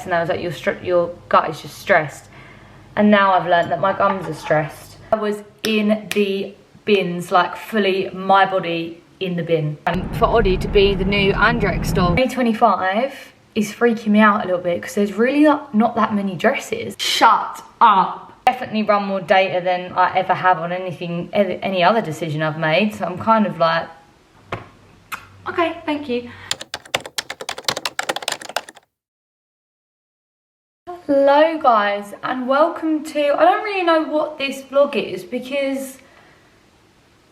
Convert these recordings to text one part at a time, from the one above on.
and I was like, your gut is just stressed. And now I've learned that my gums are stressed. I was in the bins, like fully my body in the bin. And for Oddie to be the new Andrex doll. 2025 is freaking me out a little bit because there's really not that many dresses. Shut up. Definitely run more data than I ever have on anything, any other decision I've made. So I'm kind of like, okay, thank you. Hello guys, and welcome to, I don't really know what this vlog is because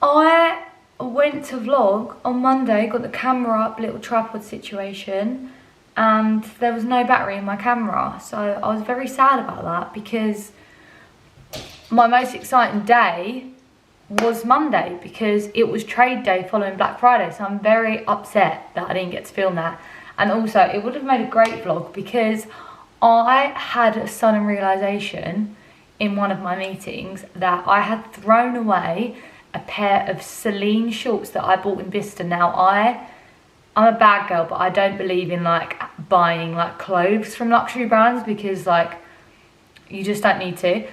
I went to vlog on Monday, got the camera up, little tripod situation, and there was no battery in my camera. So I was very sad about that because my most exciting day was Monday because it was trade day following Black Friday. So I'm very upset that I didn't get to film that. And also it would have made a great vlog because I had a sudden realisation in one of my meetings that I had thrown away a pair of Celine shorts that I bought in Bicester. Now I'm a bad girl, but I don't believe in like buying like clothes from luxury brands because like you just don't need to.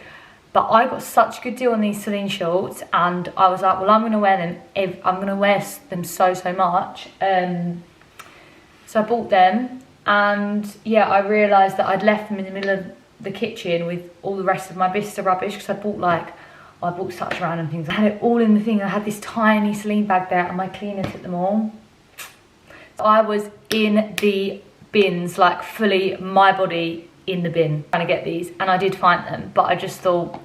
But I got such a good deal on these Celine shorts and I was like, well, I'm gonna wear them. I'm gonna wear them so much. So I bought them. And yeah, I realised that I'd left them in the middle of the kitchen with all the rest of my Bicester rubbish because I bought such random things. I had it all in the thing. I had this tiny Celine bag there and my cleaner took them all. So I was in the bins, like fully my body in the bin trying to get these, and I did find them, but I just thought,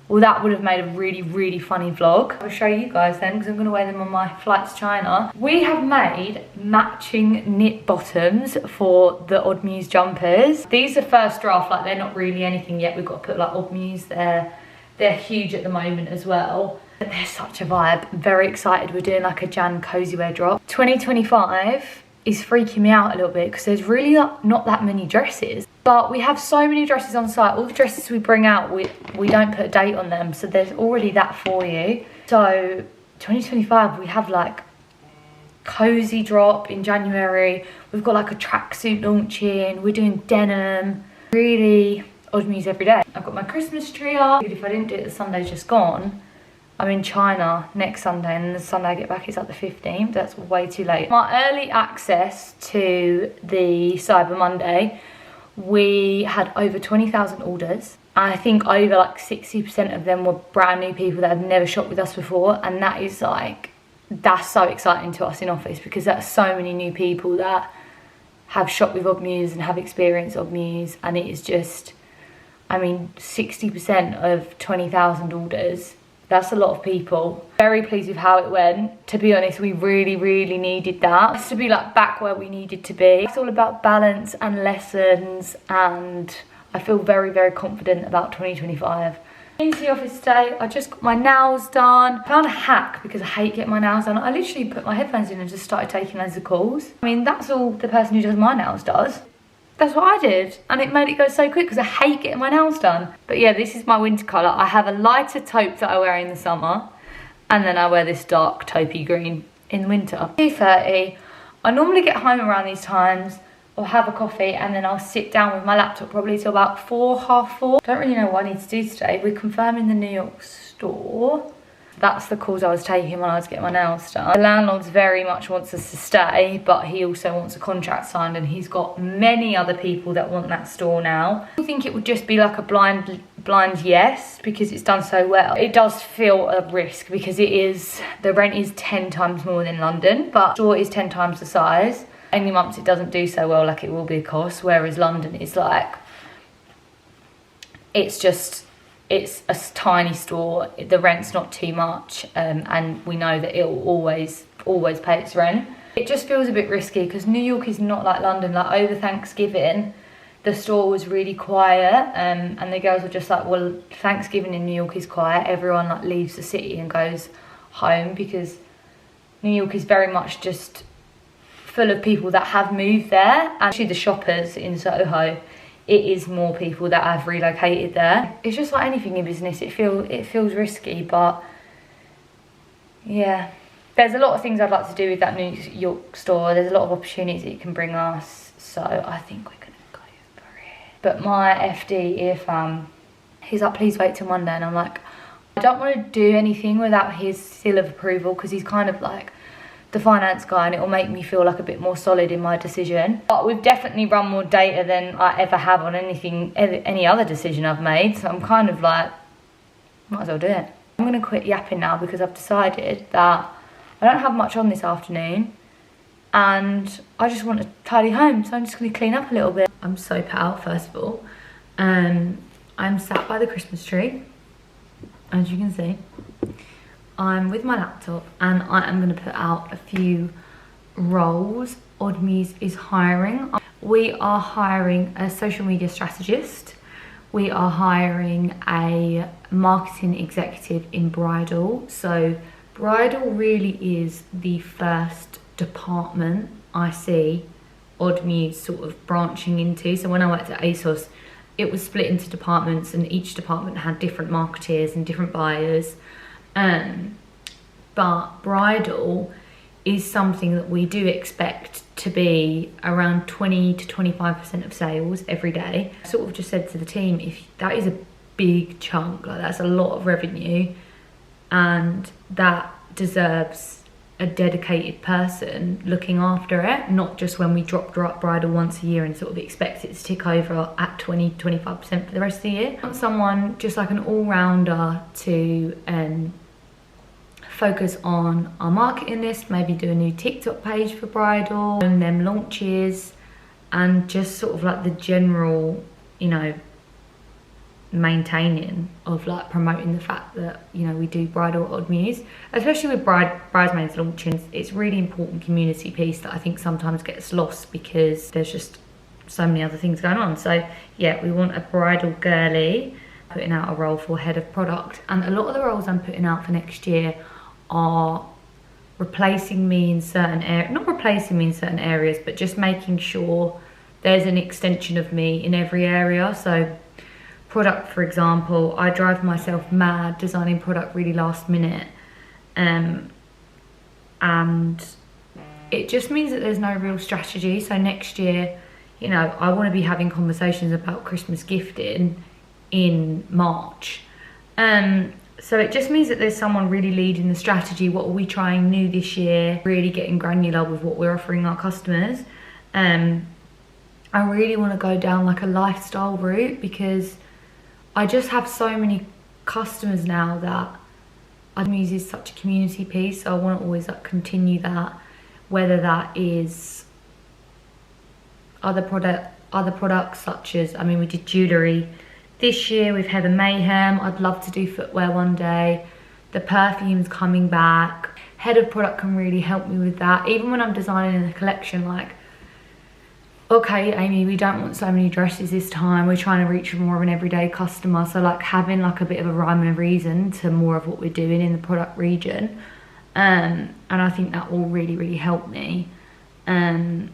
well, that would have made a really funny vlog. I'll show you guys then because I'm going to wear them on my flight to China. We have made matching knit bottoms for the Odd Muse jumpers. These are first draft, like they're not really anything yet. We've got to put like Odd Muse there. They're huge at the moment as well. But they're such a vibe. I'm very excited. We're doing like a Jan cozy wear drop. 2025 is freaking me out a little bit because there's really not that many dresses. But we have so many dresses on site. All the dresses we bring out, we don't put a date on them. So there's already that for you. So 2025, we have like cozy drop in January. We've got like a tracksuit launching. We're doing denim. Really Odd Muse every day. I've got my Christmas tree up. If I didn't do it, the Sunday's just gone. I'm in China next Sunday, and the Sunday I get back is like the 15th. That's way too late. My early access to the Cyber Monday, we had over 20,000 orders. I think over like 60% of them were brand new people that have never shopped with us before, and that is like, that's so exciting to us in office because that's so many new people that have shopped with Odd Muse and have experienced Odd Muse, and it is just, I mean, 60% of 20,000 orders. That's a lot of people. Very pleased with how it went. To be honest, we really needed that. Just to be like back where we needed to be. It's all about balance and lessons, and I feel very confident about 2025. Into the office today, I just got my nails done. I found a hack because I hate getting my nails done. I literally put my headphones in and just started taking loads of calls. I mean, that's all the person who does my nails does. That's what I did, and it made it go so quick because I hate getting my nails done. But yeah, this is my winter colour. I have a lighter taupe that I wear in the summer, and then I wear this dark taupey green in winter. 2:30. I normally get home around these times, or have a coffee, and then I'll sit down with my laptop probably till about 4, half 4. Don't really know what I need to do today. We're confirming the New York store. That's the calls I was taking when I was getting my nails done. The landlord very much wants us to stay, but he also wants a contract signed, and he's got many other people that want that store now. I think it would just be like a blind yes because it's done so well. It does feel a risk because the rent is 10 times more than London, but the store is 10 times the size. Any months it doesn't do so well, like it will be a cost, whereas London is like, it's a tiny store, the rent's not too much, and we know that it'll always pay its rent. It just feels a bit risky because New York is not like London. Like over Thanksgiving, the store was really quiet, and the girls were just like, well, Thanksgiving in New York is quiet. Everyone like leaves the city and goes home because New York is very much just full of people that have moved there. Actually, the shoppers in Soho, it is more people that have relocated there. It's just like anything in business, it feels risky, but yeah. There's a lot of things I'd like to do with that New York store. There's a lot of opportunities that it can bring us, so I think we're gonna go for But my FD, if he's like, please wait till Monday, and I'm like, I don't want to do anything without his seal of approval, because he's kind of like the finance guy, and it will make me feel like a bit more solid in my decision. But we've definitely run more data than I ever have on any other decision I've made, so I'm kind of like, might as well do it. I'm going to quit yapping now, because I've decided that I don't have much on this afternoon and I just want to tidy home, so I'm just going to clean up a little bit. I'm so put out, first of all. I'm sat by the Christmas tree, as you can see. I'm with my laptop and I am going to put out a few roles. Odd Muse is hiring. We are hiring a social media strategist. We are hiring a marketing executive in bridal. So bridal really is the first department I see Odd Muse sort of branching into. So when I worked at ASOS, it was split into departments, and each department had different marketeers and different buyers. But bridal is something that we do expect to be around 20 to 25% of sales every day. I sort of just said to the team, if that is a big chunk, like that's a lot of revenue, and that deserves a dedicated person looking after it, not just when we drop bridal once a year and sort of expect it to tick over at 20-25% for the rest of the year. I want someone just like an all-rounder to focus on our marketing list, maybe do a new TikTok page for bridal, and them launches, and just sort of like the general, you know, maintaining of like promoting the fact that, you know, we do bridal at Odd Muse, especially with bridesmaids launching. It's really important community piece that I think sometimes gets lost because there's just so many other things going on. So yeah, we want a bridal girly. Putting out a role for head of product, and a lot of the roles I'm putting out for next year are replacing me in certain areas, not replacing me in certain areas, but just making sure there's an extension of me in every area. So product, for example, I drive myself mad designing product really last minute, and it just means that there's no real strategy. So next year, you know, I want to be having conversations about Christmas gifting in March, so it just means that there's someone really leading the strategy. What are we trying new this year? Really getting granular with what we're offering our customers. I really want to go down like a lifestyle route, because I just have so many customers now that Odd Muse is such a community piece, so I want to always like continue that, whether that is other products such as, I mean, we did jewellery this year with Heather Mayhem. I'd love to do footwear one day. The perfume's coming back. Head of product can really help me with that. Even when I'm designing a collection, like, okay, Aimee, we don't want so many dresses this time. We're trying to reach more of an everyday customer. So like having like a bit of a rhyme and a reason to more of what we're doing in the product region. And I think that will really, really help me. The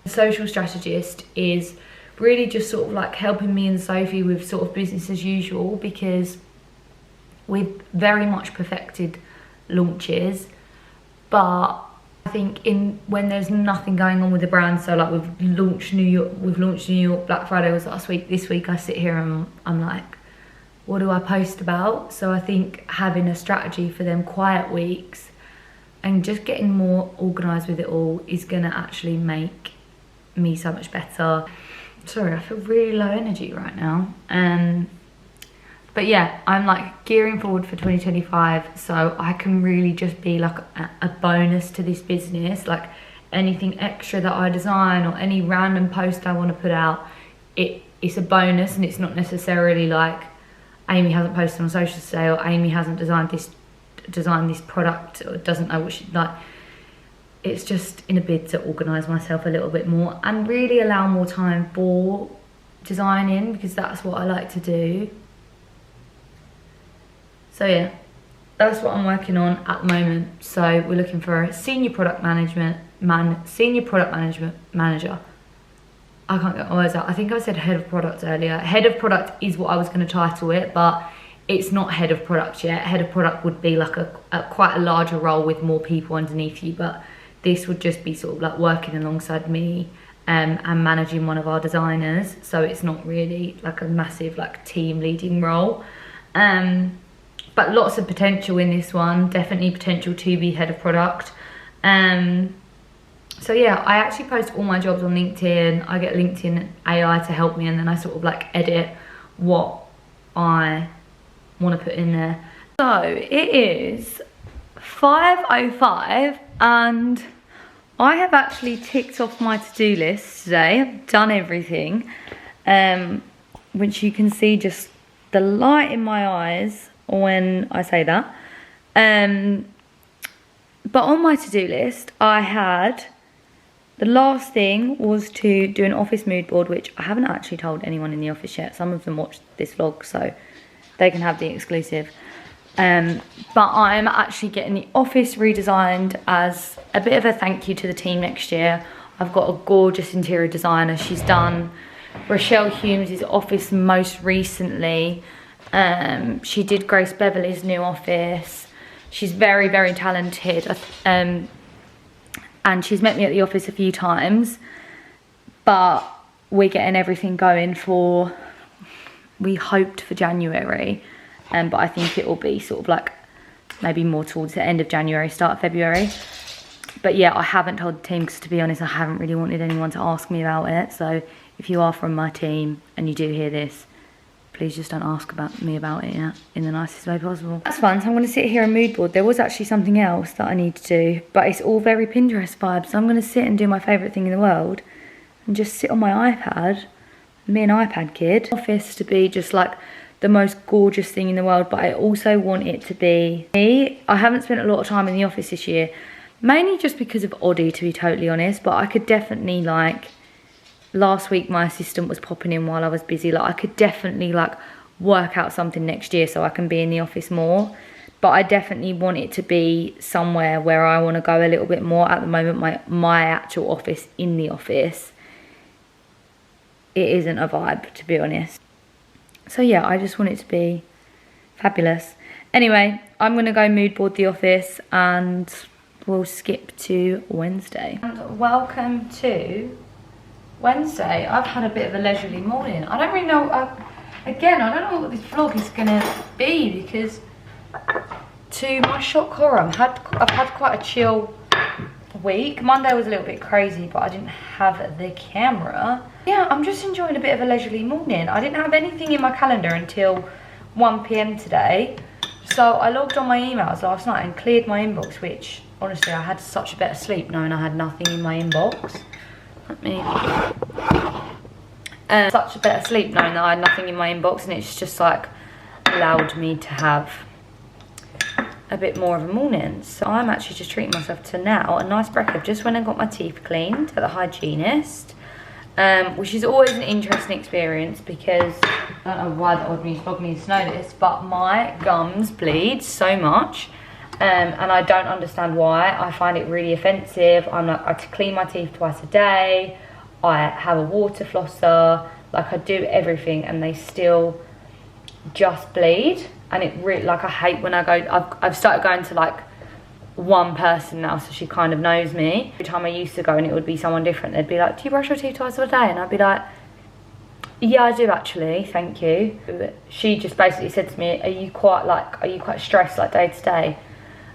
social strategist is really just sort of like helping me and Sophie with sort of business as usual, because we've very much perfected launches, but I think when there's nothing going on with the brand, so like we've launched New York, Black Friday was last week, this week I sit here and I'm like, what do I post about? So I think having a strategy for them quiet weeks and just getting more organised with it all is gonna actually make me so much better. Sorry, I feel really low energy right now. But yeah, I'm like gearing forward for 2025, so I can really just be like a bonus to this business. Like anything extra that I design or any random post I want to put out, it's a bonus, and it's not necessarily like Aimee hasn't posted on social today, or Aimee hasn't designed this product, or doesn't know what she like. It's just in a bid to organise myself a little bit more and really allow more time for designing, because that's what I like to do. So yeah, that's what I'm working on at the moment. So we're looking for a senior product management manager. I can't get my words out. I think I said head of product earlier. Head of product is what I was going to title it, but it's not head of product yet. Head of product would be like quite a larger role with more people underneath you, but this would just be sort of like working alongside me and managing one of our designers, so it's not really like a massive like team leading role. But lots of potential in this one, definitely potential to be head of product. So yeah, I actually post all my jobs on LinkedIn. I get LinkedIn AI to help me, and then I sort of like edit what I want to put in there. So it is 5:05 and I have actually ticked off my to-do list today. I've done everything, which you can see just the light in my eyes when I say that. But on my to-do list, I had, the last thing was to do an office mood board, which I haven't actually told anyone in the office yet. Some of them watched this vlog, so they can have the exclusive. But I'm actually getting the office redesigned as a bit of a thank you to the team next year. I've got a gorgeous interior designer. She's done Rochelle Humes' office most recently. She did Grace Beverley's new office. She's very, very talented. And she's met me at the office a few times. But we're getting everything going for, we hoped for January. But I think it will be sort of like maybe more towards the end of January, start of February. But yeah, I haven't told the team because, to be honest, I haven't really wanted anyone to ask me about it. So if you are from my team and you do hear this, please just don't ask me about it yet, in the nicest way possible. That's fun. So I'm going to sit here and mood board. There was actually something else that I need to do, but it's all very Pinterest vibes. So I'm going to sit and do my favourite thing in the world and just sit on my iPad, me an iPad kid. Office to be just like the most gorgeous thing in the world, but I also want it to be me. I haven't spent a lot of time in the office this year, mainly just because of Oddie, to be totally honest, but I could definitely, like, last week my assistant was popping in while I was busy. Like, I could definitely like work out something next year so I can be in the office more, but I definitely want it to be somewhere where I want to go a little bit more. At the moment, my actual office in the office, it isn't a vibe, to be honest. So yeah, I just want it to be fabulous. Anyway, I'm going to go mood board the office and we'll skip to Wednesday. And welcome to Wednesday. I've had a bit of a leisurely morning. I don't really know, again, I don't know what this vlog is going to be, because to my shock horror, I've had quite a chill week. Monday was a little bit crazy, but I didn't have the camera. Yeah, I'm just enjoying a bit of a leisurely morning. I didn't have anything in my calendar until 1 PM today. So I logged on my emails last night and cleared my inbox, which honestly I had such a better sleep knowing I had nothing in my inbox. Let me... such a better sleep knowing that I had nothing in my inbox, and it's just like allowed me to have a bit more of a morning. So I'm actually just treating myself to now a nice breakfast. Just when I got my teeth cleaned at the hygienist, which is always an interesting experience, because I don't know why the Odd Muse vlog needs to know this, but my gums bleed so much, and I don't understand why. I find it really offensive. I have to clean my teeth twice a day. I have a water flosser, like I do everything, and they still just bleed. And it really, like, I hate when I go, I've started going to like one person now, so she kind of knows me. Every time I used to go and it would be someone different, they'd be like, do you brush your teeth twice a day? And I'd be like, yeah, I do actually, thank you. She just basically said to me, are you quite stressed like day to day?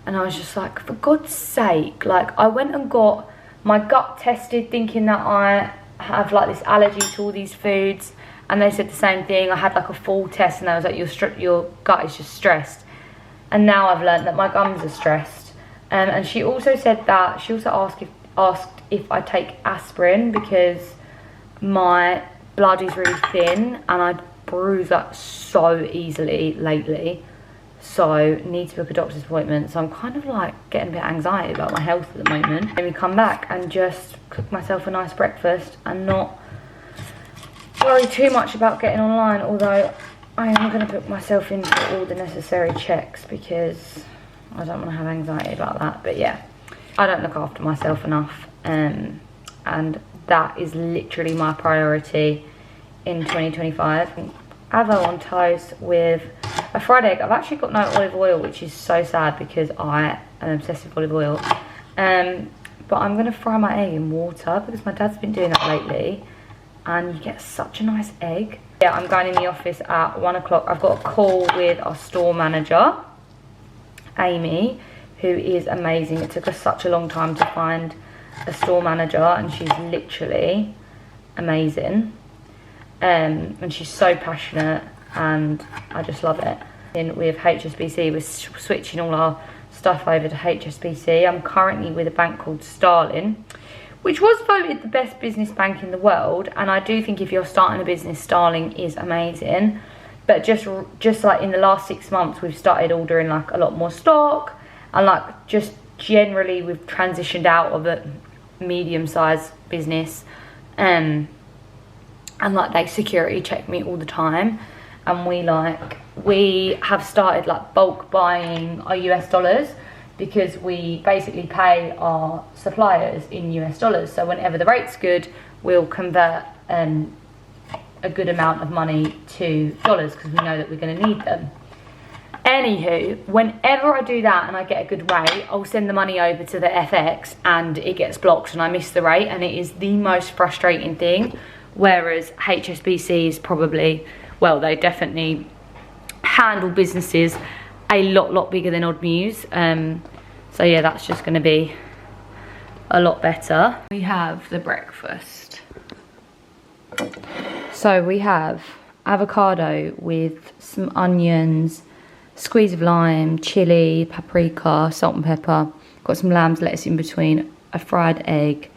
And I was just like, for God's sake, like, I went and got my gut tested thinking that I have like this allergy to all these foods, and they said the same thing. I had like a full test and I was like, your gut is just stressed. And now I've learned that my gums are stressed. And she also said that, she also asked if I take aspirin, because my blood is really thin and I bruise that so easily lately. So need to book a doctor's appointment. So I'm kind of like getting a bit anxiety about my health at the moment. Let me come back and just cook myself a nice breakfast and not worry too much about getting online, although I am going to book myself in for all the necessary checks because I don't want to have anxiety about that. But yeah, I don't look after myself enough, and that is literally my priority in 2025. Avo on toast with a fried egg. I've actually got no olive oil, which is so sad because I am obsessed with olive oil. But but I'm going to fry my egg in water because my dad's been doing that lately. And you get such a nice egg. Yeah, I'm going in the office at 1 o'clock. I've got a call with our store manager, Aimee, who is amazing. It took us such a long time to find a store manager, and she's literally amazing. And she's so passionate, and I just love it. And with HSBC, we're switching all our stuff over to HSBC. I'm currently with a bank called Starling, which was voted the best business bank in the world, and I do think if you're starting a business, Starling is amazing. But just like in the last 6 months, we've started ordering like a lot more stock, and like just generally we've transitioned out of a medium-sized business, and like they security check me all the time, and we have started like bulk buying our US dollars, because we basically pay our suppliers in US dollars. So whenever the rate's good, we'll convert a good amount of money to dollars, because we know that we're going to need them. Anywho, whenever I do that and I get a good rate, I'll send the money over to the FX and it gets blocked and I miss the rate, and it is the most frustrating thing. Whereas HSBC is probably, well, they definitely handle businesses a lot bigger than Odd Muse. So yeah, that's just going to be a lot better. We have the breakfast. So we have avocado with some onions, squeeze of lime, chili, paprika, salt and pepper. Got some lamb's lettuce in between, a fried egg,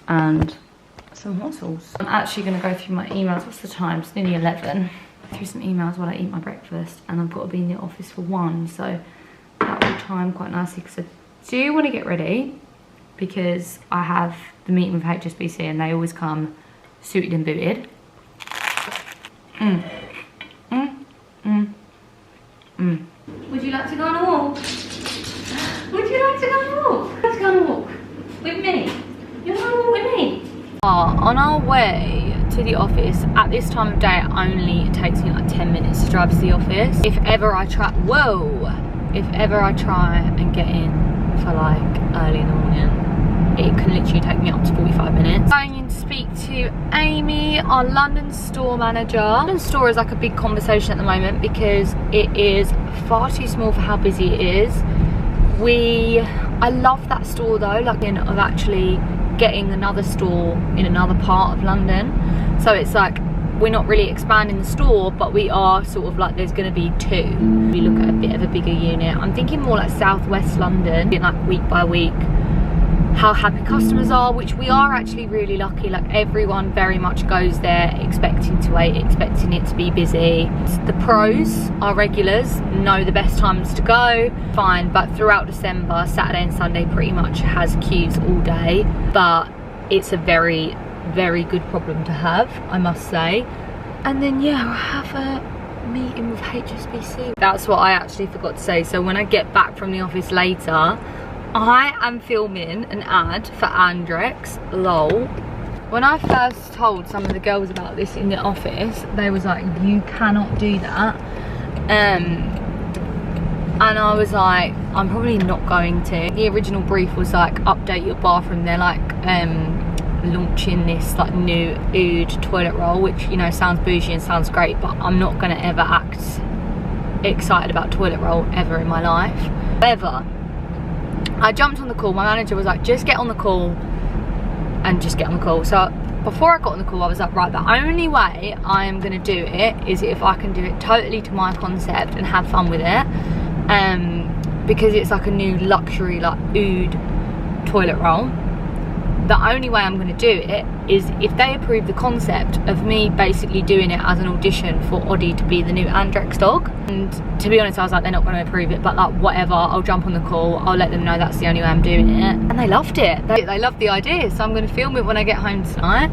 and some hot sauce. I'm actually going to go through my emails. What's the time? It's nearly 11. Through some emails while I eat my breakfast, and I've got to be in the office for 1, so that will time quite nicely, because I do want to get ready, because I have the meeting with HSBC and they always come suited and booted. Would you like to go on a walk? Would you like to go on a walk? Let's go on a walk with me. You want to walk with me? On our way to the office, at this time of day it only takes me like 10 minutes to drive to the office. If ever I try and get in for like early in the morning, it can literally take me up to 45 minutes. Going in to speak to Aimee, our London store manager. London store is like a big conversation at the moment because it is far too small for how busy it is. I love that store though, like of actually getting another store in another part of London. So it's like we're not really expanding the store, but we are sort of like there's going to be 2. We look at a bit of a bigger unit. I'm thinking more like southwest London, like week by week, how happy customers are, which we are actually really lucky. Like everyone very much goes there expecting to wait, expecting it to be busy. The pros, our regulars, know the best times to go, fine, but throughout December, Saturday and Sunday pretty much has queues all day. But it's a very good problem to have, I must say. And then yeah, I have a meeting with HSBC. That's what I actually forgot to say. So when I get back from the office later, I am filming an ad for Andrex, lol. When I first told some of the girls about this in the office, they was like, you cannot do that. And I was like, I'm probably not going to. The original brief was like, update your bathroom. They're like launching this like new Oud toilet roll, which, you know, sounds bougie and sounds great, but I'm not gonna ever act excited about toilet roll ever in my life. However, I jumped on the call. My manager was like, just get on the call and just get on the call. So before I got on the call, I was like, right, the only way I am going to do it is if I can do it totally to my concept and have fun with it. Because it's like a new luxury, like Oud toilet roll. The only way I'm going to do it is if they approve the concept of me basically doing it as an audition for Oddie to be the new Andrex dog. And to be honest, I was like, they're not going to approve it, but like whatever, I'll jump on the call, I'll let them know that's the only way I'm doing it. And they loved it. They loved the idea, so I'm going to film it when I get home tonight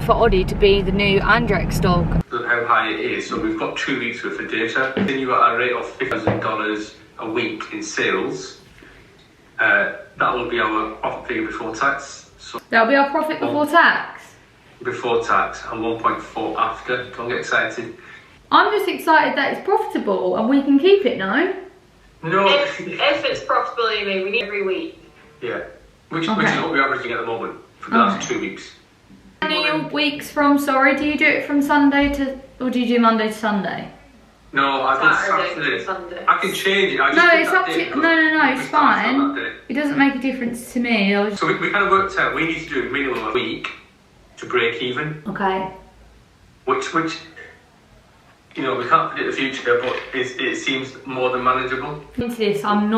for Oddie to be the new Andrex dog. How high it is, so we've got 2 weeks worth of data. Then you got a rate of $50,000 a week in sales. That will be our profit figure before tax. So that'll be our profit before tax? Before tax, and 1.4 after. Don't get excited. I'm just excited that it's profitable and we can keep it now. No. If it's profitable, Aimee, we need every week. Yeah. Which is what we're averaging at the moment for the last 2 weeks. How many are your weeks from, sorry, do you do it from Sunday to, or do you do Monday to Sunday? No, I've done Saturday. Sunday. I can change it. No, it's up to, no, it's fine. It doesn't make a difference to me. So we kind of worked out, we need to do a minimum of a week to break even. Okay. Which you know, we can't predict the future, but it seems more than manageable. Into this, I'm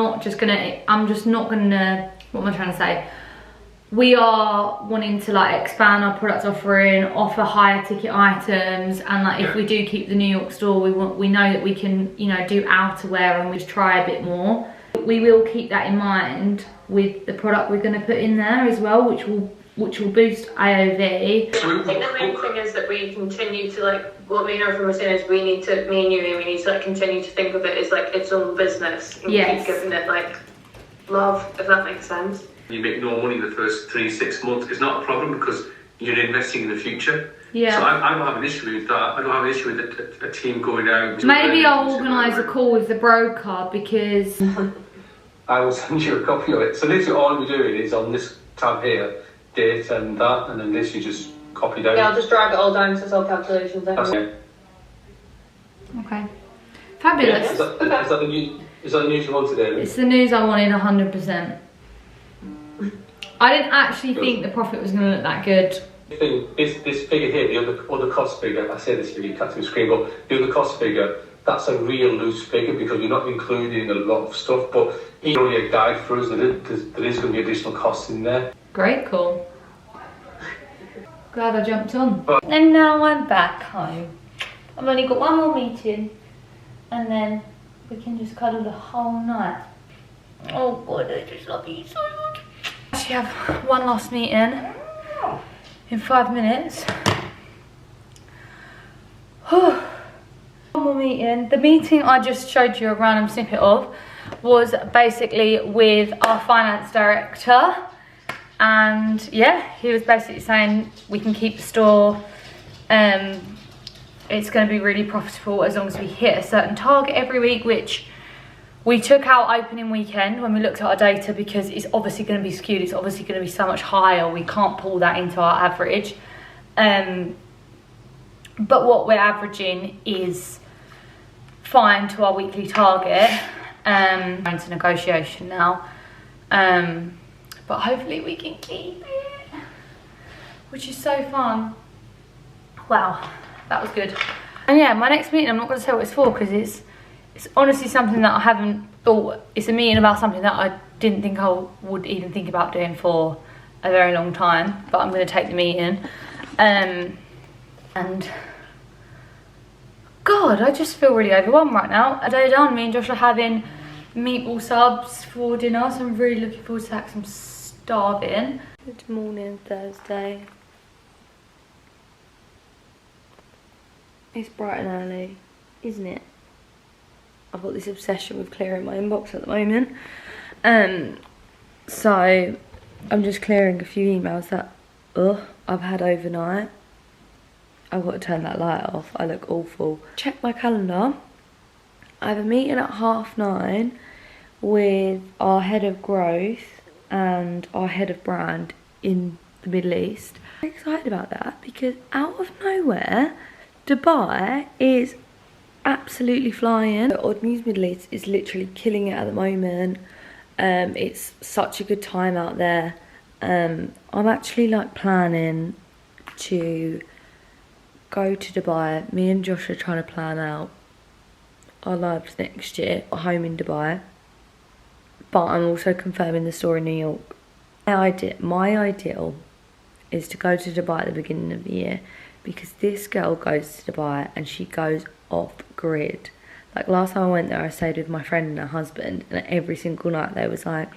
just not gonna, what am I trying to say? We are wanting to like expand our product offering, offer higher ticket items, and like if we do keep the New York store, we know that we can, you know, do outerwear and we just try a bit more. We will keep that in mind with the product we're going to put in there as well, which will boost AOV. I think the main thing is that we continue to, like, what me and Arthur were saying is me and you, we need to like continue to think of it as like its own business and keep giving it like love, if that makes sense. You make no money in the first 3-6 months. It's not a problem because you're investing in the future. Yeah. So I don't have an issue with that. I don't have an issue with a team going out. Maybe I'll organise a call with the broker because I will send you a copy of it. So literally all we're doing is on this tab here, date and that, and then this you just copy down. Yeah, I'll just drag it all down to it's all calculations. That's it. Okay. Fabulous. Yeah, is that the news you want today? It's the news I wanted 100%. I didn't actually think the profit was going to look that good. This figure here, the other cost figure, I say this figure, you can't see the screen, but the other cost figure, that's a real loose figure because you're not including a lot of stuff, but it's only a guide for us, there is going to be additional costs in there. Great call. Glad I jumped on. And now I'm back home. I've only got one more meeting and then we can just cuddle the whole night. Oh God, I just love you so much. Actually have one last meeting in 5 minutes. One more meeting. The meeting I just showed you a random snippet of was basically with our finance director, and yeah, he was basically saying we can keep the store, it's going to be really profitable as long as we hit a certain target every week, which we took out opening weekend when we looked at our data because it's obviously going to be skewed, it's obviously going to be so much higher, we can't pull that into our average. But what we're averaging is fine to our weekly target. Going to negotiation now. But hopefully we can keep it, which is so fun. Wow, that was good. And yeah, my next meeting, I'm not going to say what it's for because it's honestly something that I haven't thought. It's a meeting about something that I didn't think I would even think about doing for a very long time, but I'm going to take the meeting. And God, I just feel really overwhelmed right now. A day done, me and Josh are having meatball subs for dinner, so I'm really looking forward to that because I'm starving. Good morning, Thursday. It's bright and early, isn't it? I've got this obsession with clearing my inbox at the moment. So I'm just clearing a few emails that I've had overnight. I've got to turn that light off, I look awful. Check my calendar. I have a meeting at 9:30 with our head of growth and our head of brand in the Middle East. I'm excited about that because out of nowhere, Dubai is absolutely flying. Odd Muse Middle East is literally killing it at the moment. It's such a good time out there. I'm actually like planning to go to Dubai. Me and Josh are trying to plan out our lives next year at home in Dubai, but I'm also confirming the store in New York. My ideal is to go to Dubai at the beginning of the year because this girl goes to Dubai and she goes off grid. Like last time I went there, I stayed with my friend and her husband, and every single night they was like,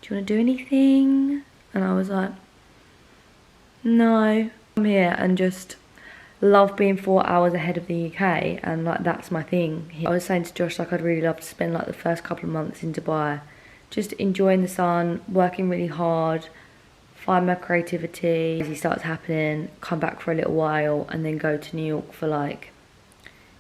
do you want to do anything? And I was like, no, I'm here and just love being 4 hours ahead of the UK, and like that's my thing. I was saying to Josh like I'd really love to spend like the first couple of months in Dubai just enjoying the sun, working really hard, find my creativity as it starts happening, come back for a little while and then go to New York for like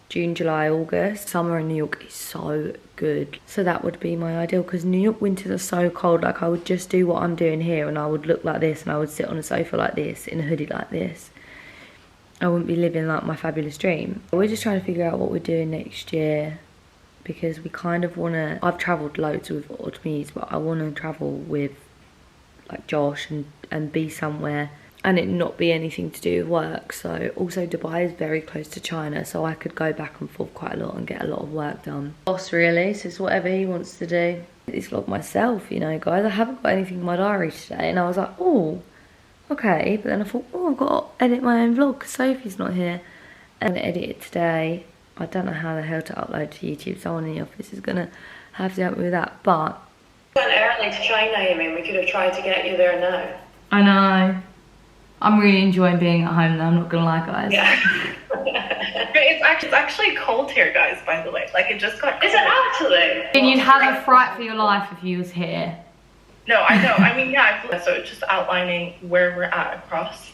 June, July, August. Summer in New York is so good. So that would be my ideal, because New York winters are so cold. Like, I would just do what I'm doing here and I would look like this and I would sit on a sofa like this, in a hoodie like this. I wouldn't be living like my fabulous dream. We're just trying to figure out what we're doing next year, because we kind of want to, I've travelled loads with Odd Muse, but I want to travel with like Josh and be somewhere and it not be anything to do with work. So also Dubai is very close to China, so I could go back and forth quite a lot and get a lot of work done. Boss really, so it's whatever he wants to do. This vlog myself, you know guys, I haven't got anything in my diary today, and I was like, oh, okay, but then I thought, oh, I've got to edit my own vlog because Sophie's not here. I'm gonna edit it today. I don't know how the hell to upload to YouTube. Someone in the office is gonna have to help me with that, but Went early to China, Aimee. We could have tried to get you there now. I know. I'm really enjoying being at home though, I'm not gonna lie guys. Yeah. It's actually cold here, guys, by the way. Like, it just got cold. Is it actually? And you'd have a fright for your life if you was here. No, I know. I mean, yeah, so it's just outlining where we're at across.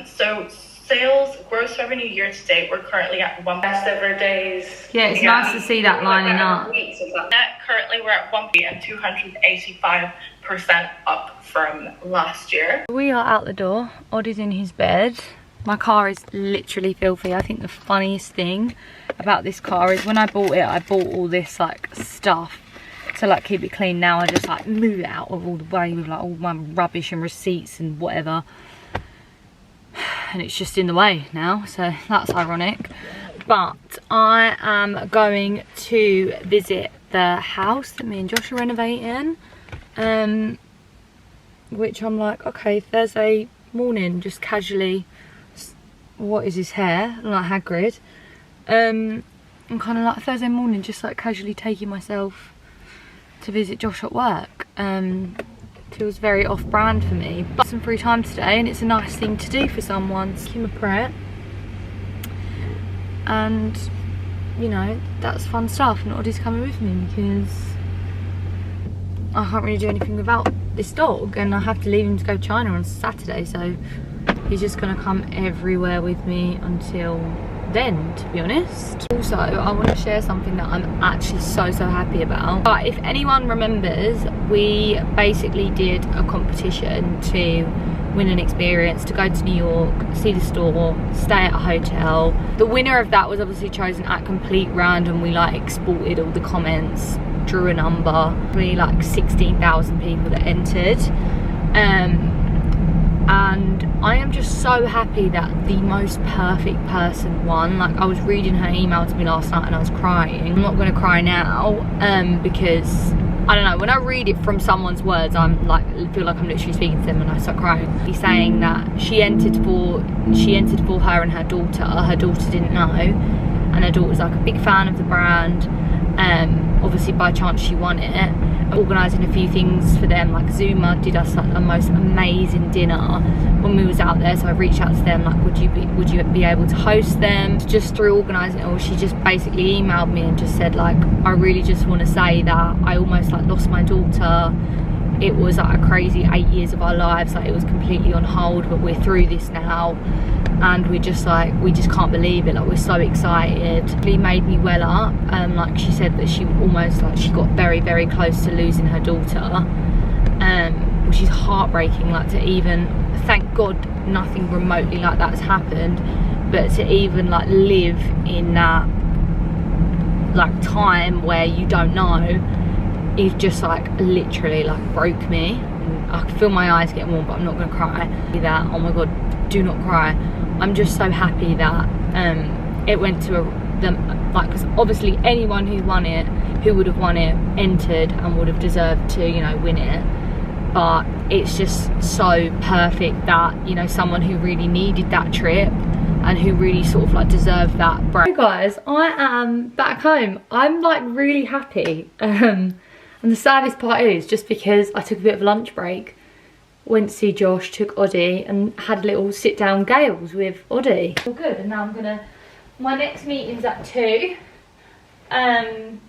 So sales, gross revenue year to date, we're currently at one. Best ever days. Yeah, it's nice to see that lining up. Net, currently we're at 285% up from last year. We are out the door. Oddie's in his bed. My car is literally filthy. I think the funniest thing about this car is when I bought it, I bought all this like stuff to like keep it clean. Now I just like move it out of all the way with like all my rubbish and receipts and whatever. And it's just in the way now, so that's ironic. But I am going to visit the house that me and Josh are renovating, which I'm like, okay, Thursday morning, just casually, what is his hair, like Hagrid, I'm kind of like Thursday morning, just like casually taking myself to visit Josh at work. Feels very off-brand for me, but some free time today and it's a nice thing to do for someone. Kim a Pret, and you know, that's fun stuff. And Oddie's coming with me because I can't really do anything without this dog, and I have to leave him to go to China on Saturday, so he's just gonna come everywhere with me until then, to be honest. Also, I want to share something that I'm actually so happy about. But if anyone remembers, we basically did a competition to win an experience, to go to New York, see the store, stay at a hotel. The winner of that was obviously chosen at complete random. We like exported all the comments, drew a number, really like 16,000 people that entered. And I am just so happy that the most perfect person won. Like, I was reading her email to me last night and I was crying. I'm not gonna cry now, because I don't know, when I read it from someone's words, I'm like, I feel like I'm literally speaking to them and I start crying. He's saying that she entered for her and her daughter. Her daughter didn't know, and her daughter's like a big fan of the brand. Obviously by chance she won it. Organising a few things for them, like Zuma did us like a most amazing dinner when we was out there, so I reached out to them like, would you be able to host them? Just through organising it all, she just basically emailed me and just said like, I really just want to say that I almost like lost my daughter. It was like a crazy 8 years of our lives, like it was completely on hold, but we're through this now, and we just can't believe it. Like, we're so excited. It really made me well up. Like, she said that she almost like she got very close to losing her daughter, which is heartbreaking. Like, to even, thank God nothing remotely like that has happened, but to even like live in that like time where you don't know, it just like literally like broke me. I can feel my eyes getting warm, but I'm not gonna cry. That, oh my god, do not cry. I'm just so happy that it went to them, like, because obviously anyone who would have won it entered and would have deserved to, you know, win it. But it's just so perfect that, you know, someone who really needed that trip and who really sort of like deserved that break. Hey guys, I am back home. I'm like really happy. And the saddest part is just because I took a bit of a lunch break, went to see Josh, took Oddie and had a little sit down gales with Oddie. All good, and now my next meeting's at 2. And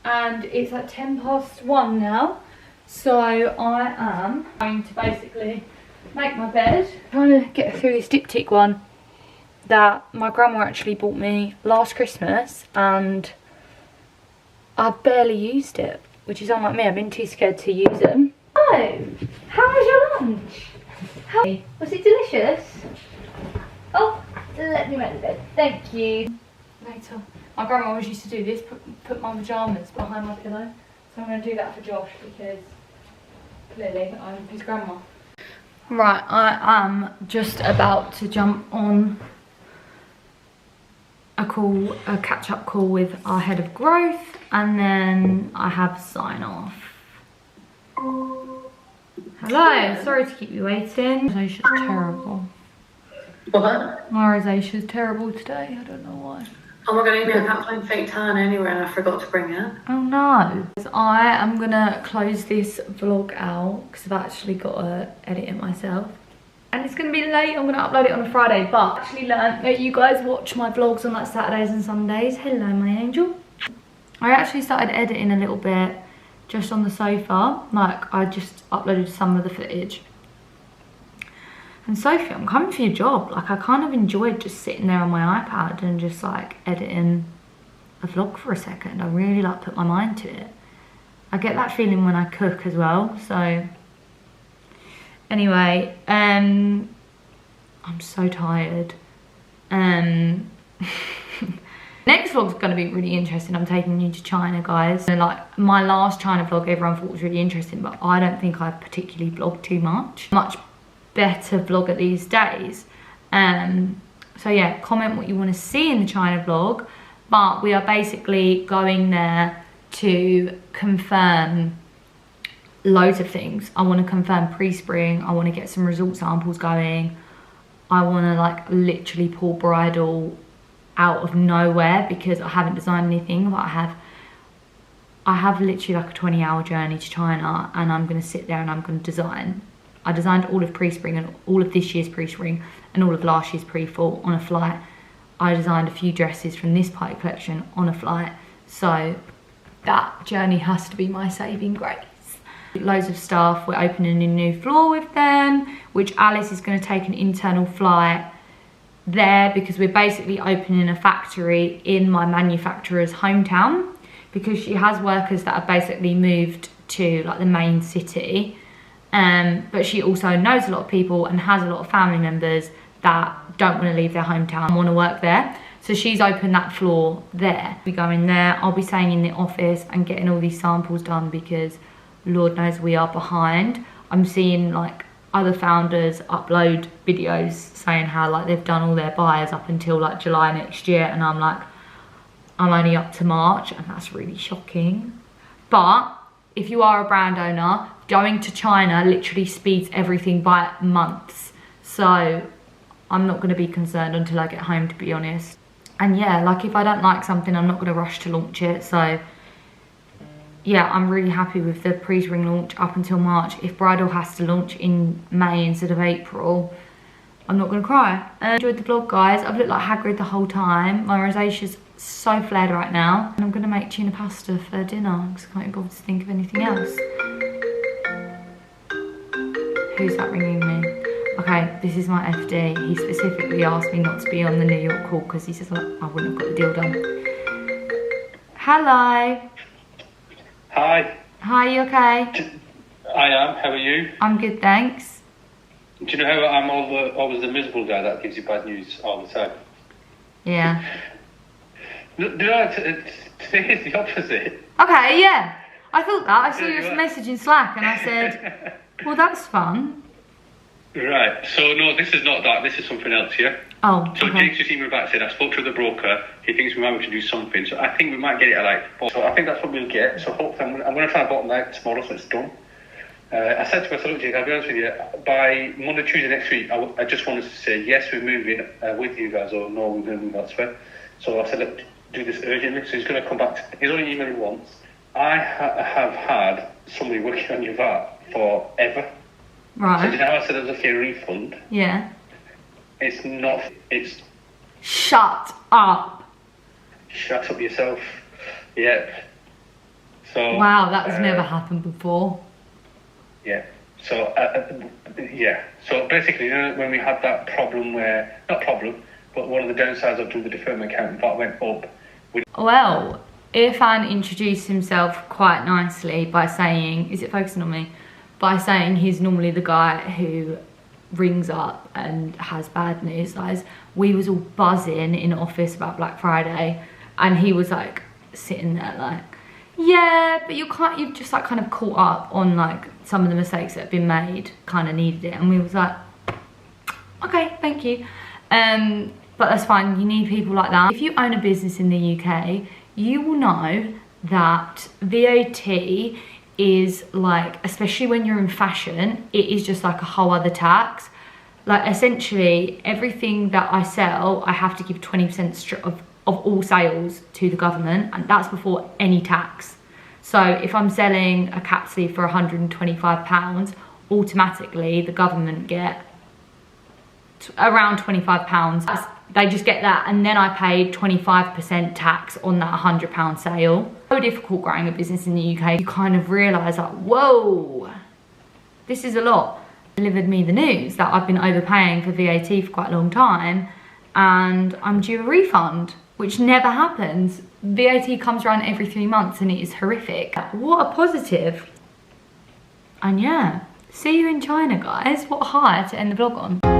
it's like 1:10 now. So I am going to basically make my bed. I'm trying to get through this diptych one. that my grandma actually bought me last Christmas, and I've barely used it, which is unlike me. I've been too scared to use them. Oh, how was your lunch? Was it delicious? Oh, let me make the bed. Thank you. Later. My grandma always used to do this, put my pyjamas behind my pillow. So I'm going to do that for Josh because clearly I'm his grandma. Right, I am just about to jump on a catch-up call with our head of growth, and then I have sign off. Hello, sorry to keep you waiting. Rosacea's terrible. What? My rosacea's terrible today, I don't know why. Oh my god, Amy, I can't find fake tan anywhere and I forgot to bring it. Oh no. I am gonna close this vlog out because I've actually got to edit it myself. And it's gonna be late, I'm gonna upload it on a Friday, but I actually learned that you guys watch my vlogs on like Saturdays and Sundays. Hello, my angel. I actually started editing a little bit just on the sofa. Like, I just uploaded some of the footage. And Sophie, I'm coming for your job. Like, I kind of enjoyed just sitting there on my iPad and just like editing a vlog for a second. I really like put my mind to it. I get that feeling when I cook as well, so. Anyway, I'm so tired. Next vlog's gonna be really interesting. I'm taking you to China, guys. And like, my last China vlog, everyone thought was really interesting, but I don't think I've particularly vlogged too much. Much better vlogger these days. So yeah, comment what you want to see in the China vlog, but we are basically going there to confirm loads of things. I want to confirm pre-spring, I want to get some result samples going, I want to like literally pull bridal out of nowhere because I haven't designed anything, but I have literally like a 20-hour journey to China, and I'm going to sit there and I'm going to design. I designed all of pre-spring and all of this year's pre-spring and all of last year's pre-fall on a flight. I designed a few dresses from this party collection on a flight. So that journey has to be my saving grace. Loads of stuff. We're opening a new floor with them, which Alice is going to take an internal flight there because we're basically opening a factory in my manufacturer's hometown because she has workers that have basically moved to like the main city. But she also knows a lot of people and has a lot of family members that don't want to leave their hometown and want to work there. So she's opened that floor there. We go in there, I'll be staying in the office and getting all these samples done because Lord knows we are behind. I'm seeing like other founders upload videos saying how like they've done all their buyers up until like July next year, and I'm like, I'm only up to March, and that's really shocking. But if you are a brand owner, going to China literally speeds everything by months. So I'm not going to be concerned until I get home, to be honest. And yeah, like if I don't like something, I'm not going to rush to launch it. So yeah, I'm really happy with the pre-spring launch up until March. If bridal has to launch in May instead of April, I'm not going to cry. Enjoyed the vlog, guys. I've looked like Hagrid the whole time. My rosacea's so flared right now. And I'm going to make tuna pasta for dinner because I can't be bothered to think of anything else. Who's that ringing me? Okay, this is my FD. He specifically asked me not to be on the New York call because he says like, I wouldn't have got the deal done. Hello. Hi. Hi, you okay? I am. How are you? I'm good, thanks. Do you know how I'm always the miserable guy that gives you bad news all the time? Yeah. No, today is the opposite. Okay, yeah. I thought that. I saw your message in Slack and I said, well, that's fun. Right. So, no, this is not that. This is something else, yeah? Oh, So okay. Jake's just emailed back saying I spoke to the broker. He thinks we might have to do something. So I think we might get it at like 4. So I think that's what we'll get. So hopefully I'm going to try and bottom that tomorrow so it's done. I said to myself, look, Jake, I'll be honest with you, by Monday, Tuesday next week, I just wanted to say, yes, we're moving with you guys, or no, we're going to move elsewhere. So I said, look, do this urgently. So he's going to come back. He's only emailed me once. I have had somebody working on your VAT forever. Right. So you know how I said there's a refund? Yeah. It's not, it's... Shut up. Shut up yourself. Yeah. So... Wow, that has never happened before. Yeah. So, yeah. So basically, you know, when we had that problem where... Not problem. But one of the downsides of doing the deferment account, VAT went up. Well, Irfan introduced himself quite nicely by saying, is it focusing on me? By saying he's normally the guy who rings up and has bad news. Guys, we was all buzzing in office about Black Friday, and he was like sitting there like, yeah, but you've just like kind of caught up on like some of the mistakes that have been made, kind of needed it. And we was like, okay, thank you. But that's fine, you need people like that. If you own a business in the UK, you will know that VAT is like, especially when you're in fashion, it is just like a whole other tax. Like essentially everything that I sell, I have to give 20% of all sales to the government, and that's before any tax. So if I'm selling a cap sleeve for £125, automatically the government get around £25. They just get that, and then I paid 25% tax on that £100 sale. So difficult growing a business in the UK. You kind of realise like, whoa, this is a lot. Delivered me the news that I've been overpaying for VAT for quite a long time, and I'm due a refund, which never happens. VAT comes around every 3 months and it is horrific. What a positive. And yeah, see you in China, guys. What a hire to end the vlog on.